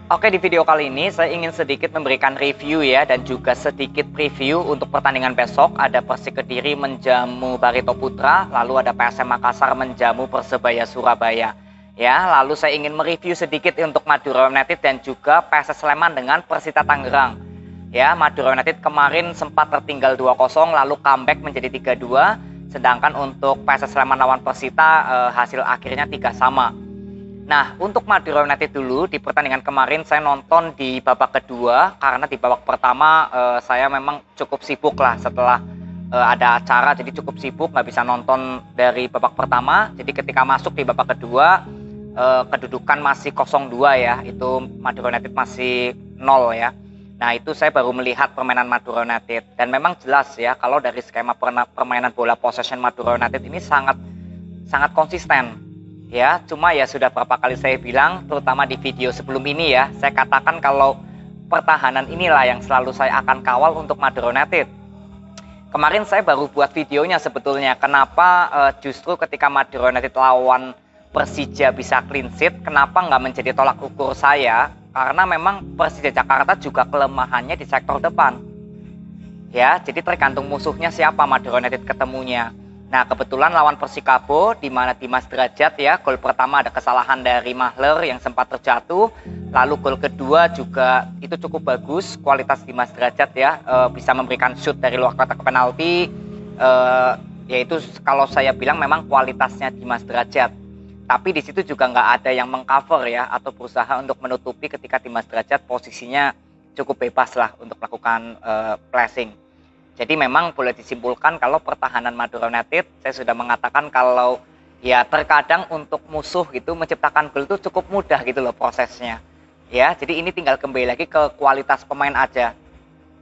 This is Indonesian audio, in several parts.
Oke, di video kali ini saya ingin sedikit memberikan review ya dan juga sedikit preview untuk pertandingan besok. Ada Persik Kediri menjamu Barito Putra, lalu ada PSM Makassar menjamu Persebaya Surabaya. Ya, lalu saya ingin mereview sedikit untuk Madura United dan juga PSS Sleman dengan Persita Tangerang. Ya, Madura United kemarin sempat tertinggal 2-0 lalu comeback menjadi 3-2, sedangkan untuk PSS Sleman lawan Persita hasil akhirnya 3-3. Nah, untuk Madura United dulu, di pertandingan kemarin saya nonton di babak kedua, karena di babak pertama saya memang cukup sibuk lah setelah ada acara, jadi cukup sibuk, nggak bisa nonton dari babak pertama. Jadi ketika masuk di babak kedua, kedudukan masih 0-2 ya, itu Madura United masih 0 ya. Nah, itu saya baru melihat permainan Madura United, dan memang jelas ya, kalau dari skema permainan bola possession Madura United ini sangat konsisten. Ya, cuma ya sudah berapa kali saya bilang, terutama di video sebelum ini ya, saya katakan kalau pertahanan inilah yang selalu saya akan kawal untuk Madura United. Kemarin saya baru buat videonya sebetulnya, kenapa justru ketika Madura United lawan Persija bisa clean sheet, kenapa nggak menjadi tolak ukur saya, karena memang Persija Jakarta juga kelemahannya di sektor depan. Ya, jadi tergantung musuhnya siapa Madura United ketemunya. Nah, kebetulan lawan Persikabo, di mana Dimas Derajat ya, gol pertama ada kesalahan dari Mahler yang sempat terjatuh, lalu gol kedua juga itu cukup bagus, kualitas Dimas Derajat ya, bisa memberikan shoot dari luar kotak penalti, yaitu kalau saya bilang memang kualitasnya Dimas Derajat. Tapi di situ juga nggak ada yang mengcover ya, atau berusaha untuk menutupi ketika Dimas Derajat posisinya cukup bebas lah untuk melakukan pressing. Jadi memang boleh disimpulkan kalau pertahanan Madura United, saya sudah mengatakan kalau ya terkadang untuk musuh gitu menciptakan gol itu cukup mudah gitu loh prosesnya. Ya, jadi ini tinggal kembali lagi ke kualitas pemain aja.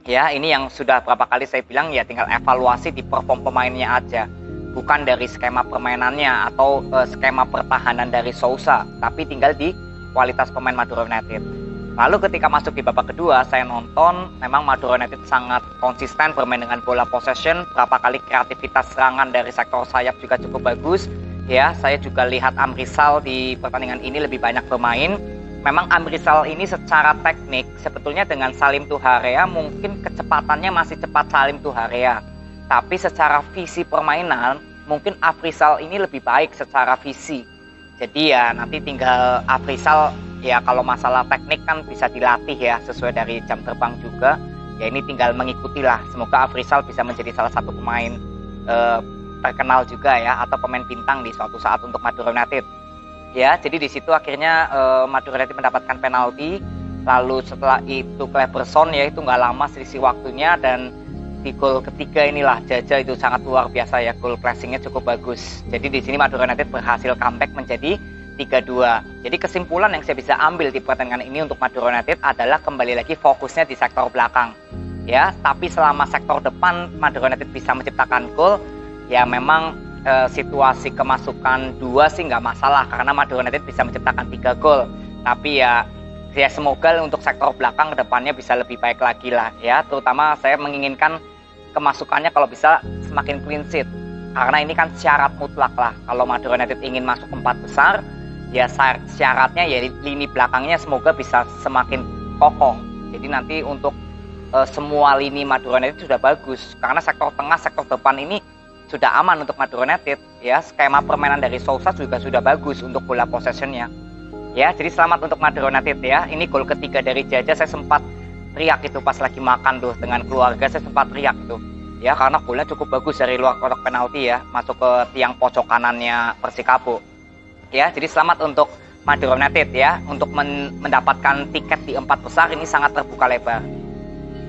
Ya, ini yang sudah berapa kali saya bilang ya, tinggal evaluasi di perform pemainnya aja. Bukan dari skema permainannya atau skema pertahanan dari Sousa, tapi tinggal di kualitas pemain Madura United. Lalu ketika masuk di babak kedua, saya nonton, memang Madura United sangat konsisten bermain dengan bola possession, berapa kali kreativitas serangan dari sektor sayap juga cukup bagus. Ya, saya juga lihat Amrizal di pertandingan ini lebih banyak bermain. Memang Amrizal ini secara teknik, sebetulnya dengan Salim Tuharea mungkin kecepatannya masih cepat Salim Tuharea. Tapi secara visi permainan, mungkin Amrizal ini lebih baik secara visi. Jadi ya nanti tinggal Amrizal, ya kalau masalah teknik kan bisa dilatih ya, sesuai dari jam terbang juga. Ya ini tinggal mengikuti lah. Semoga Afrizal bisa menjadi salah satu pemain terkenal juga ya, atau pemain bintang di suatu saat untuk Madura United. Ya, jadi di situ akhirnya Madura United mendapatkan penalti. Lalu setelah itu Kleberson ya, itu nggak lama selisih waktunya, dan di gol ketiga inilah Jaja itu sangat luar biasa ya, gol pressingnya cukup bagus. Jadi di sini Madura United berhasil comeback menjadi 3-2. Jadi kesimpulan yang saya bisa ambil di pertandingan ini untuk Madura United adalah kembali lagi fokusnya di sektor belakang. Ya, tapi selama sektor depan Madura United bisa menciptakan gol, ya memang situasi kemasukan 2 sih nggak masalah karena Madura United bisa menciptakan 3 gol. Tapi ya semoga untuk sektor belakang kedepannya bisa lebih baik lagi lah ya. Terutama saya menginginkan kemasukannya kalau bisa semakin clean sheet. Karena ini kan syarat mutlak lah. Kalau Madura United ingin masuk 4 besar, ya syaratnya ya lini belakangnya semoga bisa semakin kokoh. Jadi nanti untuk semua lini Madura United sudah bagus. Karena sektor tengah, sektor depan ini sudah aman untuk Madura United. Ya, skema permainan dari Sousa juga sudah bagus untuk bola possessionnya. Ya, jadi selamat untuk Madura United ya. Ini gol ketiga dari Jaja, saya sempat teriak itu pas lagi makan tuh dengan keluarga, saya sempat teriak tuh. Ya, karena golnya cukup bagus dari luar kotak penalti ya, masuk ke tiang pojok kanannya Persikabo. Ya, jadi selamat untuk Madura United ya, untuk mendapatkan tiket di 4 besar ini sangat terbuka lebar.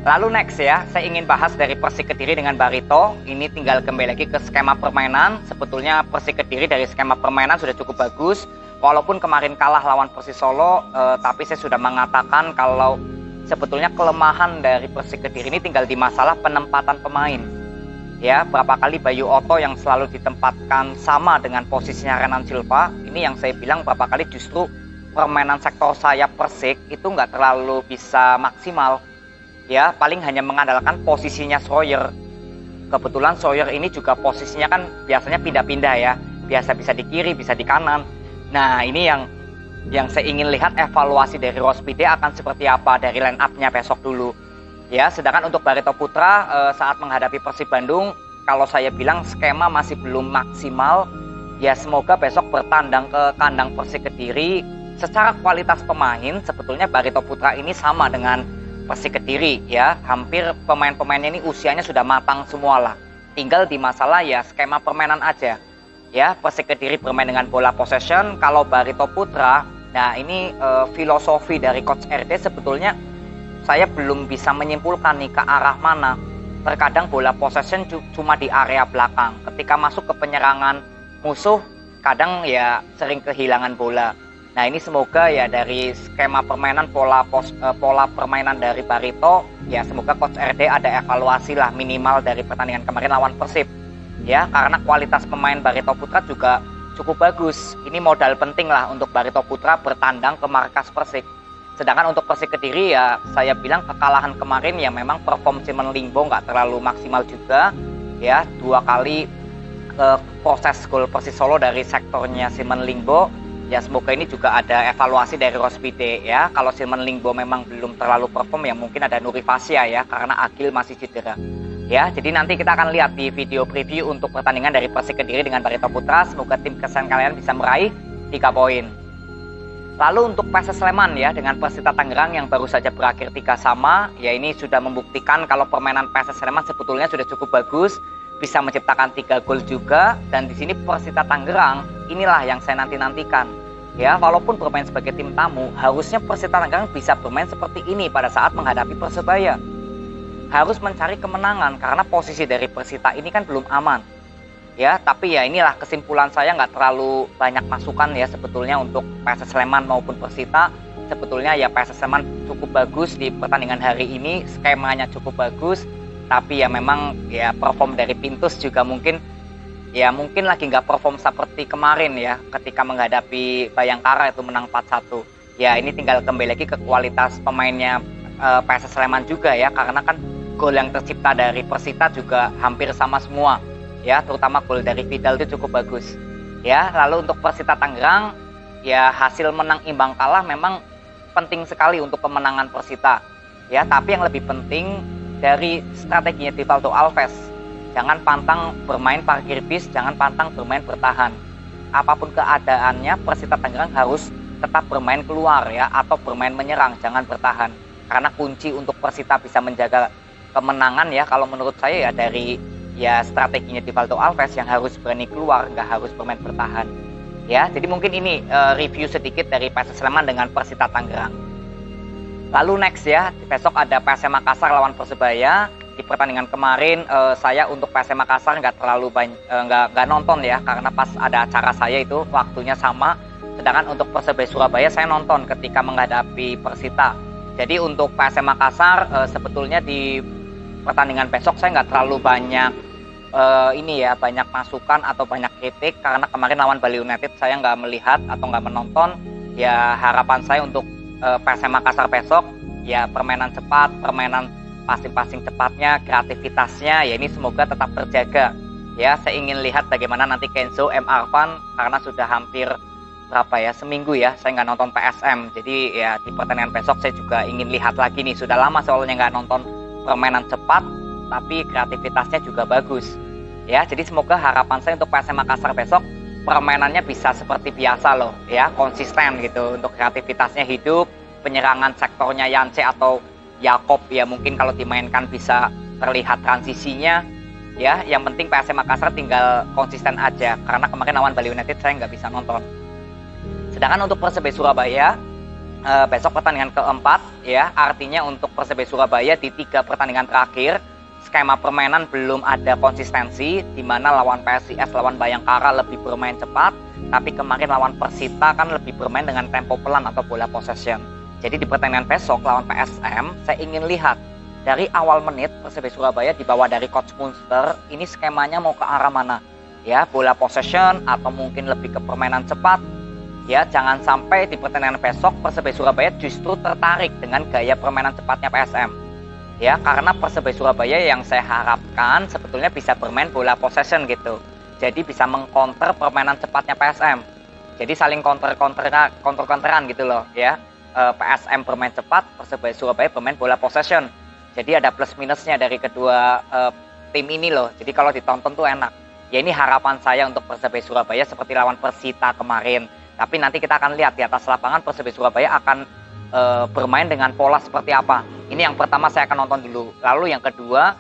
Lalu next ya, saya ingin bahas dari Persik Kediri dengan Barito. Ini tinggal kembali lagi ke skema permainan. Sebetulnya Persik Kediri dari skema permainan sudah cukup bagus. Walaupun kemarin kalah lawan Persis Solo, tapi saya sudah mengatakan kalau sebetulnya kelemahan dari Persik Kediri ini tinggal di masalah penempatan pemain. Ya, berapa kali Bayu Otto yang selalu ditempatkan sama dengan posisinya Renan Silva, ini yang saya bilang berapa kali justru permainan sektor sayap Persik itu nggak terlalu bisa maksimal. Ya, paling hanya mengandalkan posisinya Sawyer. Kebetulan Sawyer ini juga posisinya kan biasanya pindah-pindah ya, biasa bisa di kiri, bisa di kanan. Nah, ini yang yang saya ingin lihat evaluasi dari Rospide akan seperti apa dari line up-nya besok dulu. Ya, sedangkan untuk Barito Putra saat menghadapi Persib Bandung, kalau saya bilang skema masih belum maksimal. Ya, semoga besok bertandang ke kandang Persik Kediri. Secara kualitas pemain sebetulnya Barito Putra ini sama dengan Persik Kediri ya. Hampir pemain-pemainnya ini usianya sudah matang semua lah. Tinggal di masalah ya skema permainan aja. Ya, Persik Kediri bermain dengan bola possession. Kalau Barito Putra, nah ini filosofi dari Coach RD sebetulnya saya belum bisa menyimpulkan nih ke arah mana. Terkadang bola possession cuma di area belakang. Ketika masuk ke penyerangan musuh, kadang ya sering kehilangan bola. Nah ini semoga ya dari skema permainan pola permainan dari Barito, ya semoga Coach RD ada evaluasi lah minimal dari pertandingan kemarin lawan Persib. Ya karena kualitas pemain Barito Putra juga cukup bagus. Ini modal penting lah untuk Barito Putra bertandang ke markas Persik. Sedangkan untuk Persik Kediri ya saya bilang kekalahan kemarin ya memang perform Simon Lingbo nggak terlalu maksimal juga. Ya 2 kali proses gol Persis Solo dari sektornya Simon Lingbo. Ya semoga ini juga ada evaluasi dari Rospide ya. Kalau Simon Lingbo memang belum terlalu perform ya mungkin ada Nuri Fasya ya karena Agil masih cedera. Ya, jadi nanti kita akan lihat di video preview untuk pertandingan dari Persik Kediri dengan Barito Putra. Semoga tim kesayangan kalian bisa meraih 3 poin. Lalu untuk PSS Sleman ya dengan Persita Tangerang yang baru saja berakhir 3 sama, ya ini sudah membuktikan kalau permainan PSS Sleman sebetulnya sudah cukup bagus, bisa menciptakan 3 gol juga. Dan di sini Persita Tangerang inilah yang saya nantikan. Ya, walaupun bermain sebagai tim tamu, harusnya Persita Tangerang bisa bermain seperti ini pada saat menghadapi Persebaya. Harus mencari kemenangan karena posisi dari Persita ini kan belum aman. Ya, tapi ya inilah kesimpulan saya, nggak terlalu banyak masukan ya sebetulnya untuk PSS Sleman maupun Persita. Sebetulnya ya PSS Sleman cukup bagus di pertandingan hari ini, skemanya cukup bagus. Tapi ya memang ya perform dari Pintus juga mungkin lagi nggak perform seperti kemarin ya ketika menghadapi Bayangkara itu menang 4-1. Ya ini tinggal kembali lagi ke kualitas pemainnya PSS Sleman juga ya, karena kan gol yang tercipta dari Persita juga hampir sama semua ya, terutama gol dari Vidal itu cukup bagus ya. Lalu untuk Persita Tangerang ya hasil menang imbang kalah memang penting sekali untuk kemenangan Persita ya, tapi yang lebih penting dari strateginya Divaldo Alves, jangan pantang bermain parkir bis, jangan pantang bermain bertahan. Apapun keadaannya Persita Tangerang harus tetap bermain keluar ya, atau bermain menyerang, jangan bertahan. Karena kunci untuk Persita bisa menjaga kemenangan ya kalau menurut saya ya dari ya strateginya Divaldo Alves yang harus berani keluar, nggak harus bermain bertahan ya. Jadi mungkin ini review sedikit dari PSS Sleman dengan Persita Tangerang. Lalu next ya, besok ada PSM Makassar lawan Persebaya. Di pertandingan kemarin saya untuk PSM Makassar nggak terlalu nggak nonton ya, karena pas ada acara saya itu waktunya sama. Sedangkan untuk Persebaya Surabaya saya nonton ketika menghadapi Persita. Jadi untuk PSM Makassar sebetulnya di pertandingan besok saya nggak terlalu banyak banyak masukan atau banyak kritik, karena kemarin lawan Bali United saya nggak melihat atau nggak menonton. Ya harapan saya untuk PSM Makassar besok ya permainan cepat, permainan passing cepatnya, kreativitasnya ya ini semoga tetap terjaga ya. Saya ingin lihat bagaimana nanti Kenzo M. Arfan, karena sudah hampir seminggu ya saya nggak nonton PSM. Jadi ya di pertandingan besok saya juga ingin lihat lagi nih, sudah lama soalnya nggak nonton permainan cepat tapi kreativitasnya juga bagus ya. Jadi semoga harapan saya untuk PSM Makassar besok permainannya bisa seperti biasa loh ya, konsisten gitu, untuk kreativitasnya hidup, penyerangan sektornya Yance atau Yakob ya mungkin kalau dimainkan bisa terlihat transisinya ya. Yang penting PSM Makassar tinggal konsisten aja, karena kemarin lawan Bali United saya nggak bisa nonton. Sedangkan untuk Persebaya Surabaya besok pertandingan keempat ya, artinya untuk Persebaya Surabaya di 3 pertandingan terakhir skema permainan belum ada konsistensi, di mana lawan PSIS, lawan Bayangkara lebih bermain cepat, tapi kemarin lawan Persita kan lebih bermain dengan tempo pelan atau bola possession. Jadi di pertandingan besok lawan PSM saya ingin lihat dari awal menit Persebaya Surabaya di bawah dari Coach Munster ini skemanya mau ke arah mana ya, bola possession atau mungkin lebih ke permainan cepat. Ya, jangan sampai di pertandingan besok Persebaya Surabaya justru tertarik dengan gaya permainan cepatnya PSM. Ya, karena Persebaya Surabaya yang saya harapkan sebetulnya bisa bermain bola possession gitu. Jadi bisa mengcounter permainan cepatnya PSM. Jadi saling counter-counteran gitu loh ya. PSM bermain cepat, Persebaya Surabaya bermain bola possession. Jadi ada plus minusnya dari kedua tim ini loh. Jadi kalau ditonton tuh enak. Ya ini harapan saya untuk Persebaya Surabaya seperti lawan Persita kemarin. Tapi nanti kita akan lihat di atas lapangan Persebaya Surabaya akan bermain dengan pola seperti apa. Ini yang pertama saya akan nonton dulu. Lalu yang kedua,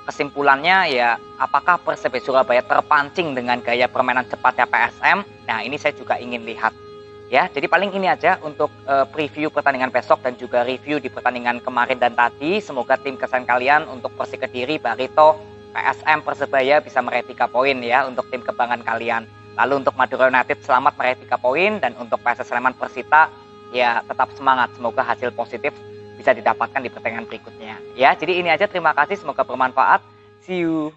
kesimpulannya ya apakah Persebaya Surabaya terpancing dengan gaya permainan cepatnya PSM. Nah ini saya juga ingin lihat ya. Jadi paling ini aja untuk preview pertandingan besok dan juga review di pertandingan kemarin dan tadi. Semoga tim kesayangan kalian untuk Persik Kediri, Barito, PSM, Persebaya bisa meraih 3 poin ya untuk tim kebanggaan kalian. Lalu untuk Madura United selamat meraih 3 poin, dan untuk PSS Sleman Persita ya tetap semangat, semoga hasil positif bisa didapatkan di pertandingan berikutnya. Ya, jadi ini aja, terima kasih, semoga bermanfaat. See you.